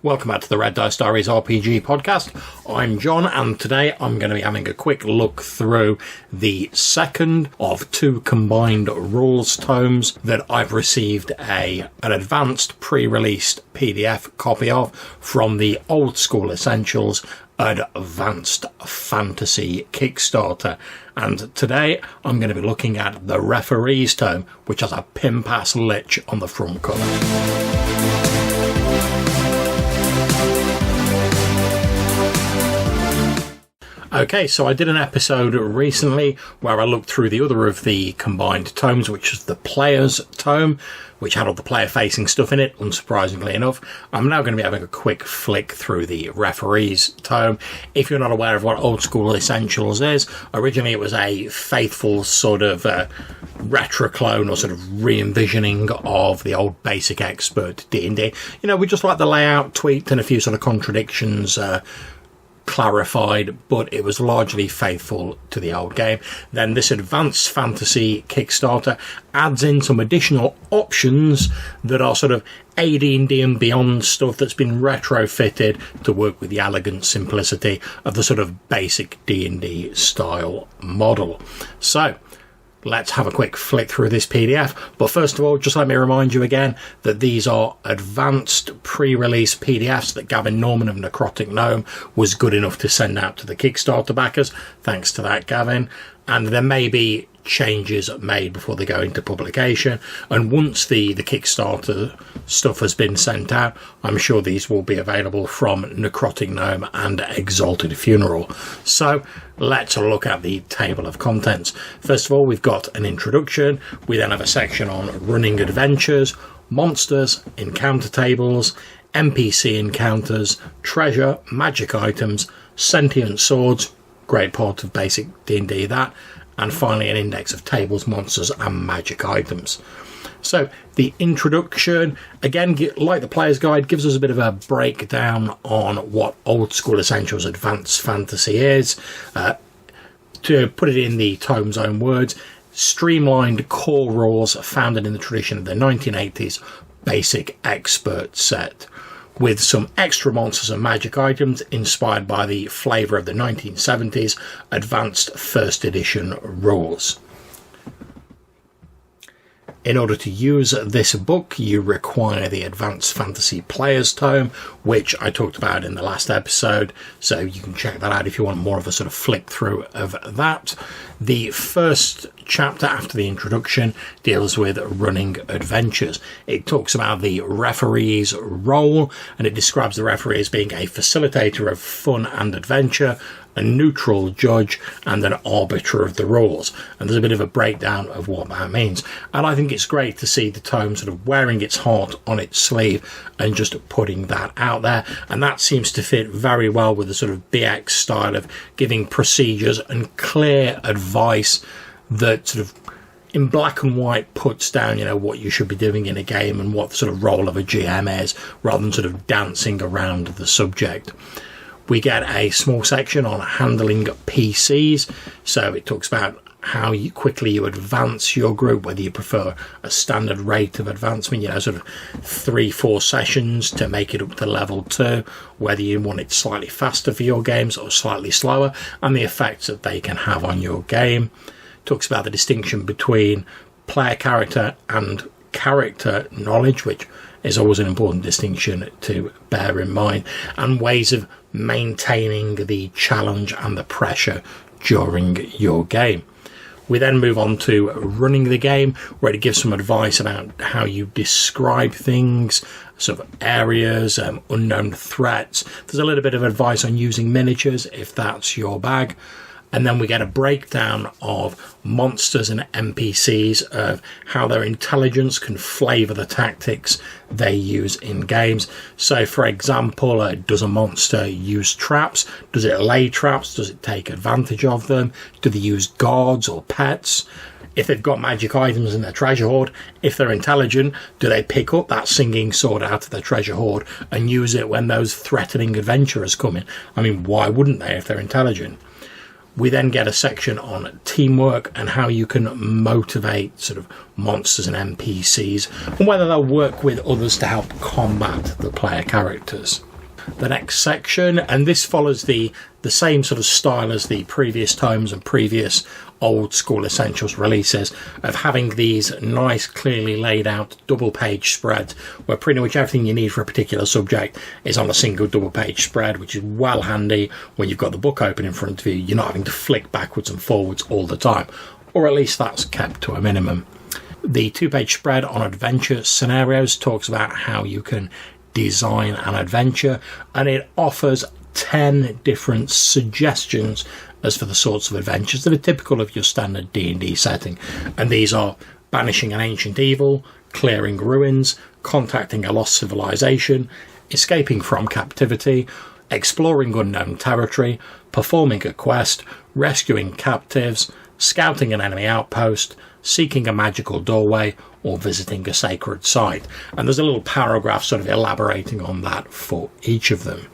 Welcome back to the Red Dice Diaries RPG podcast. I'm John, and today I'm going to be having a quick look through the second of two combined rules tomes that I've received an advanced pre-released PDF copy of from the Old School Essentials Advanced Fantasy Kickstarter. And today I'm going to be looking at the Referee's Tome, which has a pin-pass lich on the front cover. Okay, so I did an episode recently where I looked through the other of the combined tomes, which is the Player's Tome, which had all the player-facing stuff in it, unsurprisingly enough. I'm now going to be having a quick flick through the Referee's Tome. If you're not aware of what Old School Essentials is, originally it was a faithful sort of retro clone or sort of re-envisioning of the old Basic Expert D&D. You know, we just like the layout tweaked and a few sort of contradictions clarified, but it was largely faithful to the old game. Then this Advanced Fantasy Kickstarter adds in some additional options that are sort of AD&D and beyond stuff that's been retrofitted to work with the elegant simplicity of the sort of basic D&D style model. So let's have a quick flick through this PDF. But first of all, just let me remind you again that these are advanced pre-release PDFs that Gavin Norman of Necrotic Gnome was good enough to send out to the Kickstarter backers. Thanks to that, Gavin. And there may be changes made before they go into publication. And once the Kickstarter stuff has been sent out, I'm sure these will be available from Necrotic Gnome and Exalted Funeral. So let's look at the table of contents. First of all, we've got an introduction. We then have a section on running adventures, monsters, encounter tables, Mpc encounters, treasure, magic items, sentient swords, great part of basic D&D that, and finally an index of tables, monsters and magic items. So the introduction, again, like the Player's Guide, gives us a bit of a breakdown on what Old School Essentials Advanced Fantasy is. To put it in the tome's own words, streamlined core rules founded in the tradition of the 1980s Basic Expert set, with some extra monsters and magic items inspired by the flavour of the 1970s Advanced First Edition rules. In order to use this book, you require the Advanced Fantasy Player's Tome, which I talked about in the last episode, so you can check that out if you want more of a sort of flick through of that. The first chapter after the introduction deals with running adventures. It talks about the referee's role, and it describes the referee as being a facilitator of fun and adventure, a neutral judge, and an arbiter of the rules. And there's a bit of a breakdown of what that means. And I think it's great to see the tome sort of wearing its heart on its sleeve and just putting that out there. And that seems to fit very well with the sort of BX style of giving procedures and clear advice that sort of in black and white puts down, you know, what you should be doing in a game and what the sort of role of a GM is, rather than sort of dancing around the subject. We get a small section on handling PCs, so it talks about how quickly you advance your group, whether you prefer a standard rate of advancement, you know, sort of 3-4 sessions to make it up to level 2, whether you want it slightly faster for your games or slightly slower, and the effects that they can have on your game. Talks about the distinction between player character and character knowledge, which is always an important distinction to bear in mind, and ways of maintaining the challenge and the pressure during your game. We then move on to running the game, where it gives some advice about how you describe things, sort of areas, unknown threats. There's a little bit of advice on using miniatures if that's your bag. And then we get a breakdown of monsters and NPCs, of how their intelligence can flavour the tactics they use in games. So, for example, does a monster use traps? Does it lay traps? Does it take advantage of them? Do they use guards or pets? If they've got magic items in their treasure hoard, if they're intelligent, do they pick up that singing sword out of their treasure hoard and use it when those threatening adventurers come in? I mean, why wouldn't they if they're intelligent? We then get a section on teamwork and how you can motivate sort of monsters and NPCs and whether they'll work with others to help combat the player characters. the next section, and this follows the same sort of style as the previous tomes and previous old school essentials releases, of having these nice clearly laid out double page spreads where pretty much everything you need for a particular subject is on a single double page spread, which is well handy when you've got the book open in front of you. You're not having to flick backwards and forwards all the time, or at least that's kept to a minimum. The 2-page spread on adventure scenarios talks about how you can design an adventure, and it offers 10 different suggestions as for the sorts of adventures that are typical of your standard D&D setting. And these are banishing an ancient evil, clearing ruins, contacting a lost civilization, escaping from captivity, exploring unknown territory, performing a quest, rescuing captives, scouting an enemy outpost, seeking a magical doorway, or visiting a sacred site. And there's a little paragraph sort of elaborating on that for each of them.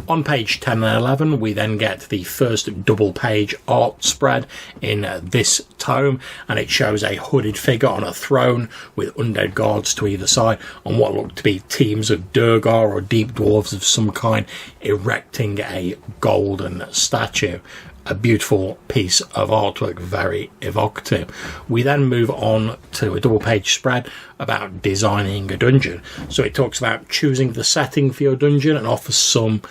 On page 10 and 11, we then get the first double page art spread in this tome, and it shows a hooded figure on a throne with undead guards to either side on what look to be teams of Durgar or deep dwarves of some kind erecting a golden statue. A beautiful piece of artwork, very evocative. We then move on to a double page spread about designing a dungeon. So it talks about choosing the setting for your dungeon and offers some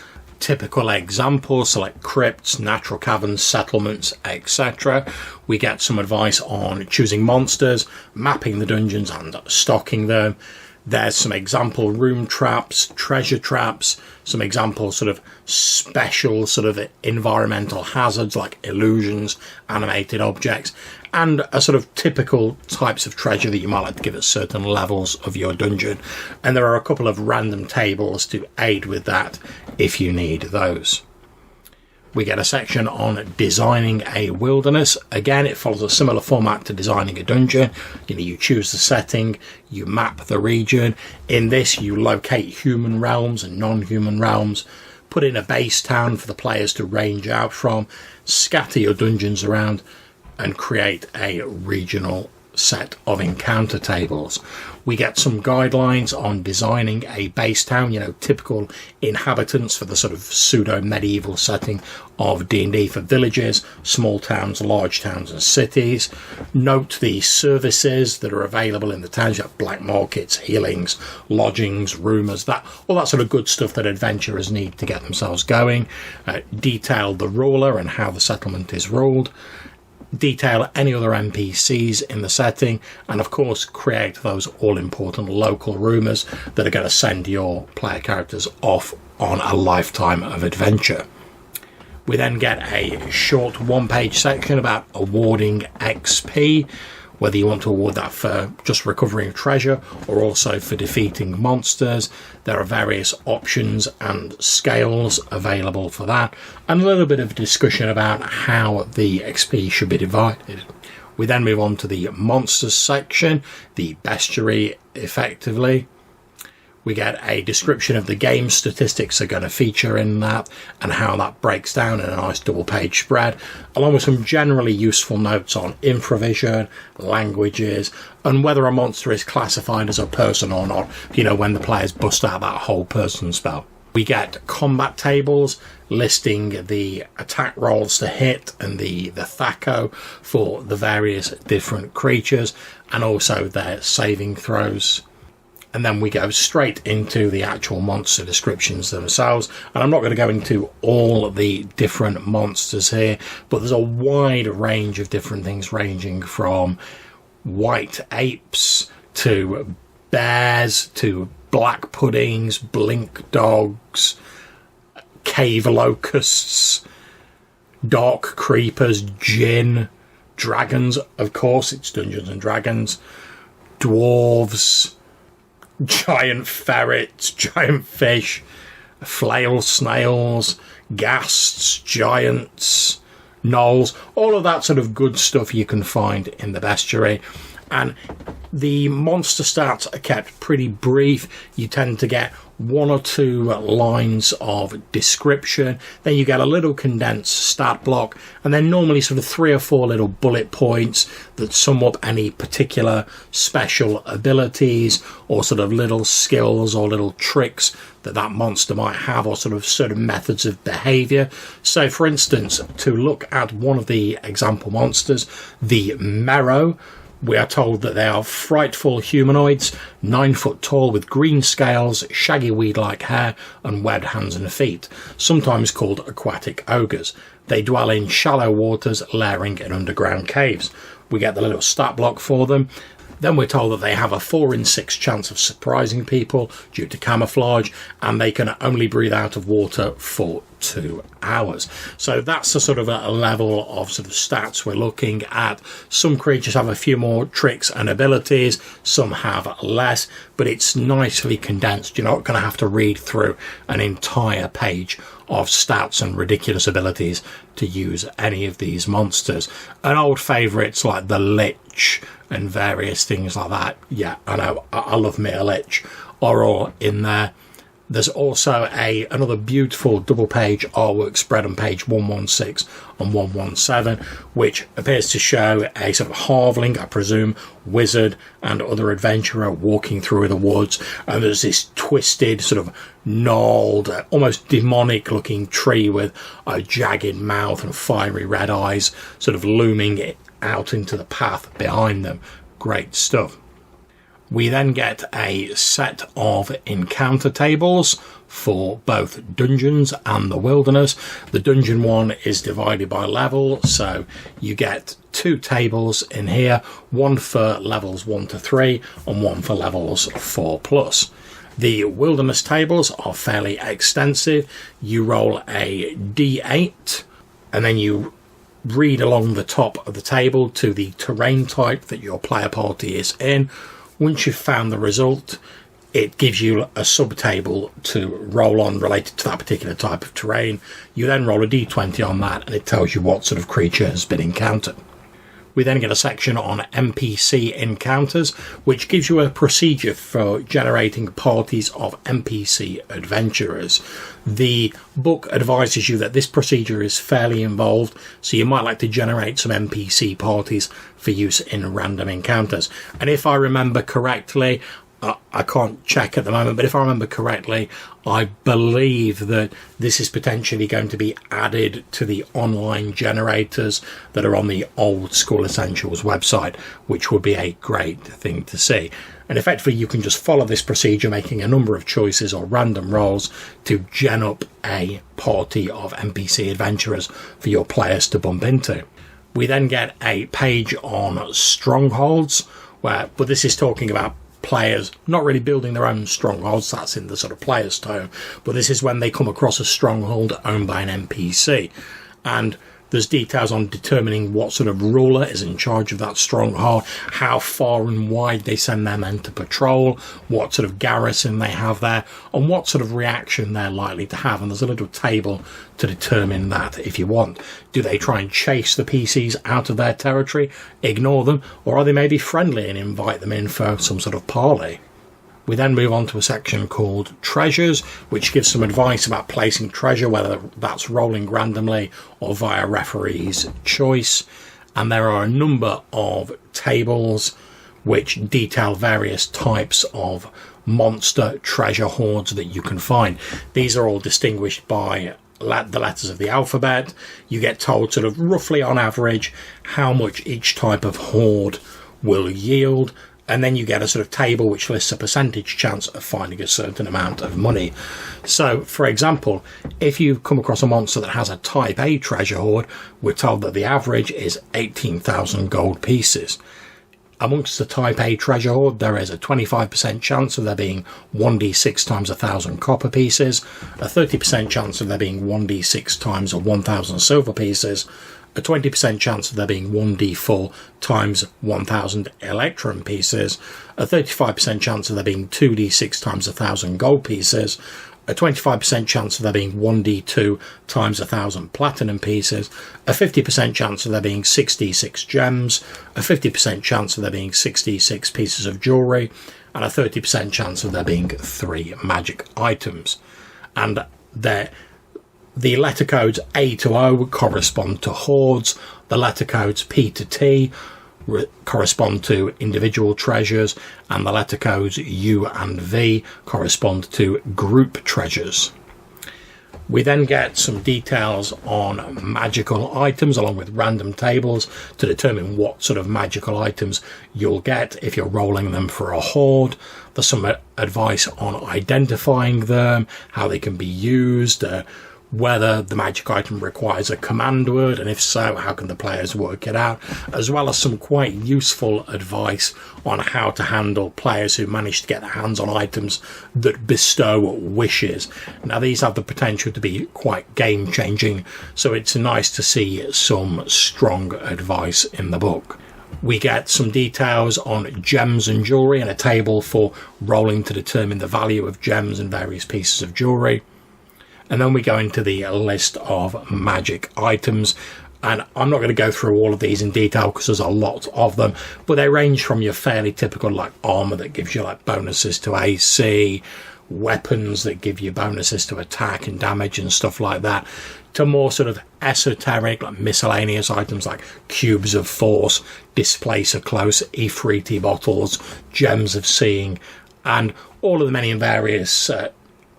typical examples, so like crypts, natural caverns, settlements, etc. We get some advice on choosing monsters, mapping the dungeons and stocking them. There's some example room traps, treasure traps, some example sort of special sort of environmental hazards like illusions, animated objects, and a sort of typical types of treasure that you might like to give at certain levels of your dungeon. And there are a couple of random tables to aid with that if you need those. We get a section on designing a wilderness. Again, it follows a similar format to designing a dungeon. You choose the setting, you map the region. In this, you locate human realms and non-human realms, put in a base town for the players to range out from, scatter your dungeons around, and create a regional set of encounter tables. We get some guidelines on designing a base town, typical inhabitants for the sort of pseudo-medieval setting of D&D for villages, small towns, large towns and cities. Note the services that are available in the towns, like black markets, healings, lodgings, rumours, all that sort of good stuff that adventurers need to get themselves going. Detail the ruler and how the settlement is ruled. Detail any other NPCs in the setting, and of course create those all-important local rumours that are going to send your player characters off on a lifetime of adventure. We then get a short one-page section about awarding XP, whether you want to award that for just recovering treasure or also for defeating monsters. There are various options and scales available for that, and a little bit of discussion about how the XP should be divided. We then move on to the monsters section, the bestiary effectively. We get a description of the game statistics are going to feature in that and how that breaks down in a nice double page spread, along with some generally useful notes on improvision, languages, and whether a monster is classified as a person or not, when the players bust out that whole person spell. We get combat tables listing the attack rolls to hit and the THAC0 for the various different creatures, and also their saving throws. And then we go straight into the actual monster descriptions themselves. And I'm not going to go into all the different monsters here, but there's a wide range of different things, ranging from white apes to bears to black puddings, blink dogs, cave locusts, dark creepers, djinn, dragons, of course, it's Dungeons and Dragons, dwarves, giant ferrets, giant fish, flail snails, ghasts, giants, gnolls, all of that sort of good stuff you can find in the bestiary. And the monster stats are kept pretty brief. You tend to get 1 or 2 lines of description, then you get a little condensed stat block, and then normally sort of 3 or 4 little bullet points that sum up any particular special abilities or sort of little skills or little tricks that that monster might have, or sort of certain methods of behavior. So for instance, to look at one of the example monsters, the Merrow, we are told that they are frightful humanoids, 9 foot tall with green scales, shaggy weed-like hair and webbed hands and feet, sometimes called aquatic ogres. They dwell in shallow waters, lairing in underground caves. We get the little stat block for them. Then we're told that they have a 4 in 6 chance of surprising people due to camouflage, and they can only breathe out of water for 2 hours. So that's a sort of a level of sort of stats we're looking at. Some creatures have a few more tricks and abilities, some have less, but it's nicely condensed. You're not going to have to read through an entire page of stats and ridiculous abilities to use any of these monsters. And old favourites like the Lich and various things like that, yeah, I know, I love me a Lich, are all in there. There's also another beautiful double page artwork spread on page 116 and 117, which appears to show a sort of halfling, I presume, wizard and other adventurer walking through the woods, and there's this twisted, sort of gnarled, almost demonic looking tree with a jagged mouth and fiery red eyes sort of looming out into the path behind them. Great stuff. We then get a set of encounter tables for both dungeons and the wilderness. The dungeon one is divided by level, so you get 2 tables in here, one for levels 1 to 3 and one for levels 4+. The wilderness tables are fairly extensive. You roll a d8 and then you read along the top of the table to the terrain type that your player party is in. Once you've found the result, it gives you a sub-table to roll on related to that particular type of terrain. You then roll a d20 on that, and it tells you what sort of creature has been encountered. We then get a section on Mpc Encounters, which gives you a procedure for generating parties of NPC adventurers. The book advises you that this procedure is fairly involved, so you might like to generate some NPC parties for use in random encounters. And if I remember correctly, I can't check at the moment, but if I remember correctly, I believe that this is potentially going to be added to the online generators that are on the Old School Essentials website, which would be a great thing to see. And effectively, you can just follow this procedure, making a number of choices or random rolls to gen up a party of NPC adventurers for your players to bump into. We then get a page on strongholds, but this is talking about players not really building their own strongholds. That's in the sort of player's tome, but this is when they come across a stronghold owned by an NPC, and there's details on determining what sort of ruler is in charge of that stronghold, how far and wide they send their men to patrol, what sort of garrison they have there, and what sort of reaction they're likely to have. And there's a little table to determine that if you want. Do they try and chase the PCs out of their territory, ignore them, or are they maybe friendly and invite them in for some sort of parley? We then move on to a section called Treasures, which gives some advice about placing treasure, whether that's rolling randomly or via referee's choice. And there are a number of tables which detail various types of monster treasure hoards that you can find. These are all distinguished by the letters of the alphabet. You get told sort of roughly on average how much each type of hoard will yield. And then you get a sort of table which lists a percentage chance of finding a certain amount of money. So, for example, if you come across a monster that has a Type A treasure hoard, we're told that the average is 18,000 gold pieces. Amongst the Type A treasure hoard, there is a 25% chance of there being 1d6 times 1,000 copper pieces, a 30% chance of there being 1d6 times 1,000 silver pieces, a 20% chance of there being 1d4 times 1,000 electrum pieces, a 35% chance of there being 2d6 times 1,000 gold pieces, a 25% chance of there being 1d2 times 1,000 platinum pieces, a 50% chance of there being 66 gems, a 50% chance of there being 66 pieces of jewellery, and a 30% chance of there being 3 magic items. And the letter codes A to O correspond to hoards, the letter codes P to T correspond to individual treasures, and the letter codes U and V correspond to group treasures. We then get some details on magical items along with random tables to determine what sort of magical items you'll get if you're rolling them for a hoard. There's some advice on identifying them, how they can be used, whether the magic item requires a command word, and if so, how can the players work it out, as well as some quite useful advice on how to handle players who manage to get their hands on items that bestow wishes. Now, these have the potential to be quite game-changing, so it's nice to see some strong advice in the book. We get some details on gems and jewellery and a table for rolling to determine the value of gems and various pieces of jewellery. And then we go into the list of magic items, and I'm not going to go through all of these in detail because there's a lot of them, but they range from your fairly typical like armour that gives you like bonuses to AC, weapons that give you bonuses to attack and damage and stuff like that, to more sort of esoteric like miscellaneous items like cubes of force, displacer close, Ifriti bottles, gems of seeing, and all of the many and various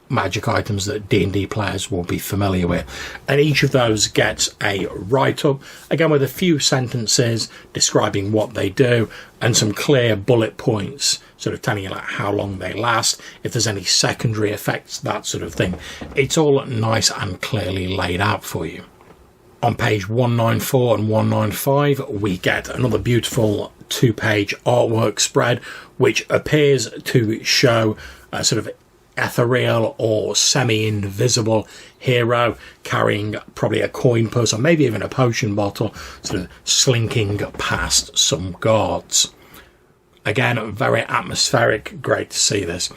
magic items that D&D players will be familiar with. And each of those gets a write-up, again with a few sentences describing what they do and some clear bullet points sort of telling you like how long they last, if there's any secondary effects, that sort of thing. It's all nice and clearly laid out for you. On page 194 and 195 we get another beautiful 2-page artwork spread which appears to show a sort of ethereal or semi-invisible hero carrying probably a coin purse or maybe even a potion bottle, sort of slinking past some guards. Again, very atmospheric, great to see this,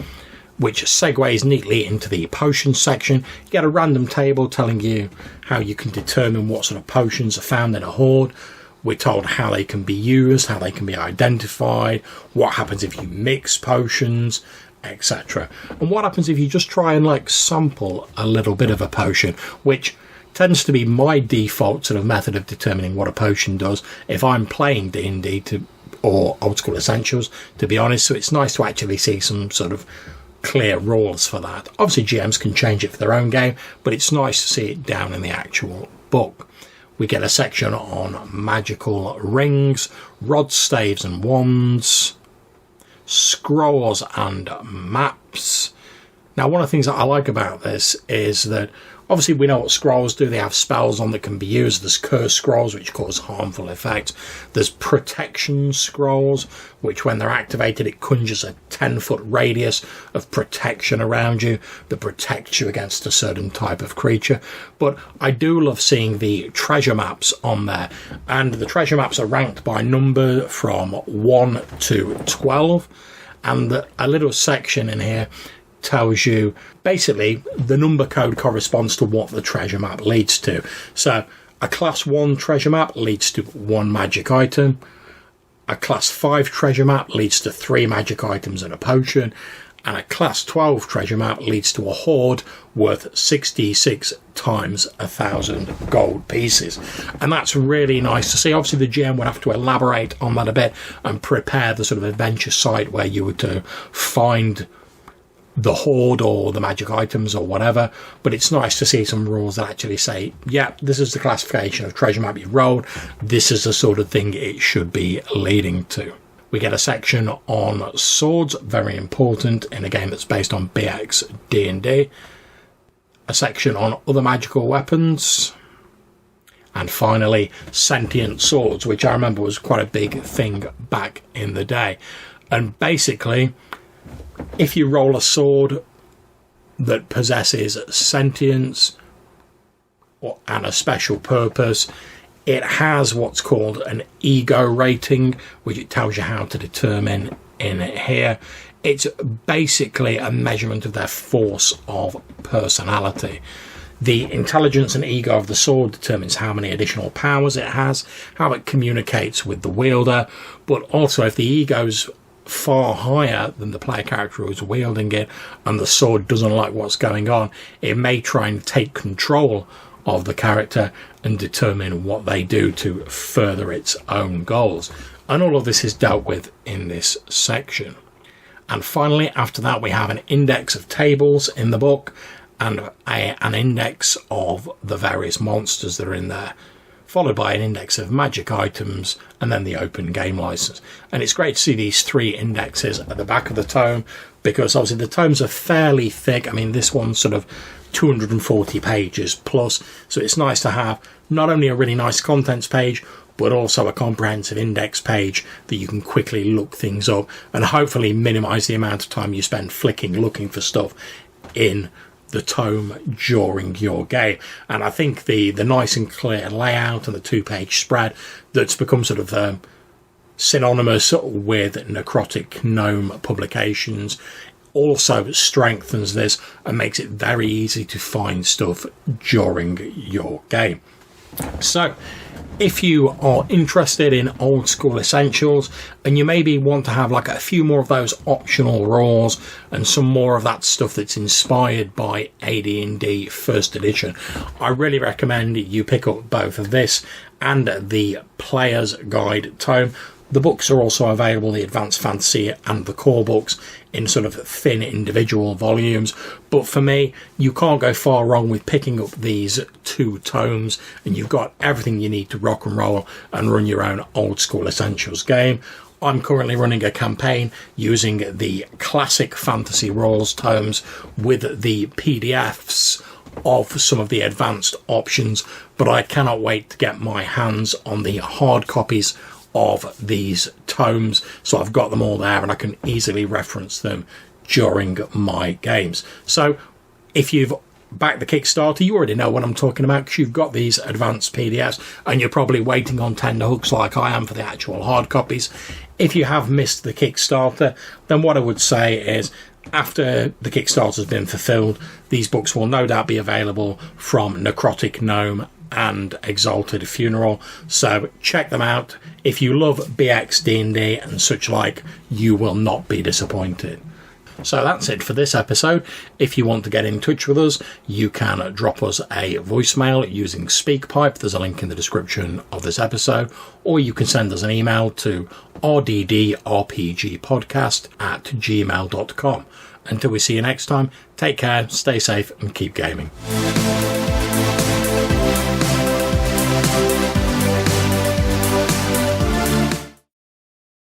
which segues neatly into the potions section. You get a random table telling you how you can determine what sort of potions are found in a hoard. We're told how they can be used, how they can be identified, what happens if you mix potions, etc. And what happens if you just try and like sample a little bit of a potion, which tends to be my default sort of method of determining what a potion does if I'm playing D&D or Old School Essentials, to be honest. So it's nice to actually see some sort of clear rules for that. Obviously GMs can change it for their own game, but it's nice to see it down in the actual book. We get a section on magical rings, rods, staves and wands, scrolls and maps. Now, one of the things that I like about this is that obviously we know what scrolls do. They have spells on that can be used. There's curse scrolls which cause harmful effects. There's protection scrolls which when they're activated it conjures a 10-foot radius of protection around you that protects you against a certain type of creature. But I do love seeing the treasure maps on there, and the treasure maps are ranked by number from 1 to 12, and a little section in here tells you basically the number code corresponds to what the treasure map leads to. So a class 1 treasure map leads to 1 magic item, a class 5 treasure map leads to 3 magic items and a potion, and a class 12 treasure map leads to a hoard worth 66 times 1,000 gold pieces. And that's really nice to see. Obviously the GM would have to elaborate on that a bit and prepare the sort of adventure site where you would to find the hoard or the magic items or whatever, but it's nice to see some rules that actually say, yeah, this is the classification of treasure map you've rolled, this is the sort of thing it should be leading to. We get a section on swords, very important in a game that's based on BX D&D, a section on other magical weapons, and finally sentient swords, which I remember was quite a big thing back in the day. And basically, if you roll a sword that possesses sentience and a special purpose, it has what's called an ego rating, which it tells you how to determine in here. It's basically a measurement of their force of personality. The intelligence and ego of the sword determines how many additional powers it has, how it communicates with the wielder, but also if the ego's far higher than the player character who's wielding it and the sword doesn't like what's going on, it may try and take control of the character and determine what they do to further its own goals. And all of this is dealt with in this section. And finally, after that, we have an index of tables in the book and an index of the various monsters that are in there, followed by an index of magic items and then the open game license. And it's great to see these 3 indexes at the back of the tome, because obviously the tomes are fairly thick. I mean, this one's sort of 240 pages plus, so it's nice to have not only a really nice contents page, but also a comprehensive index page that you can quickly look things up and hopefully minimise the amount of time you spend flicking looking for stuff in the tome during your game. And I think the nice and clear layout and the 2-page spread that's become sort of synonymous with Necrotic Gnome publications also strengthens this and makes it very easy to find stuff during your game. So if you are interested in old school essentials and you maybe want to have like a few more of those optional rules and some more of that stuff that's inspired by AD&D first edition, I really recommend you pick up both of this and the Player's Guide tome. The books are also available, the Advanced Fantasy and the core books, in sort of thin individual volumes. But for me, you can't go far wrong with picking up these 2 tomes, and you've got everything you need to rock and roll and run your own old school essentials game. I'm currently running a campaign using the classic fantasy rules tomes with the PDFs of some of the advanced options, but I cannot wait to get my hands on the hard copies of these tomes, so I've got them all there and I can easily reference them during my games. So if you've backed the Kickstarter, you already know what I'm talking about, because you've got these advanced PDFs and you're probably waiting on tenterhooks like I am for the actual hard copies. If you have missed the Kickstarter, then what I would say is, after the Kickstarter's been fulfilled, these books will no doubt be available from Necrotic Gnome and Exalted Funeral, so check them out. If you love BX D&D and such like, you will not be disappointed. So that's it for this episode. If you want to get in touch with us, you can drop us a voicemail using SpeakPipe. There's a link in the description of this episode, or you can send us an email to rddrpgpodcast@gmail.com. Until we see you next time, take care, stay safe and keep gaming.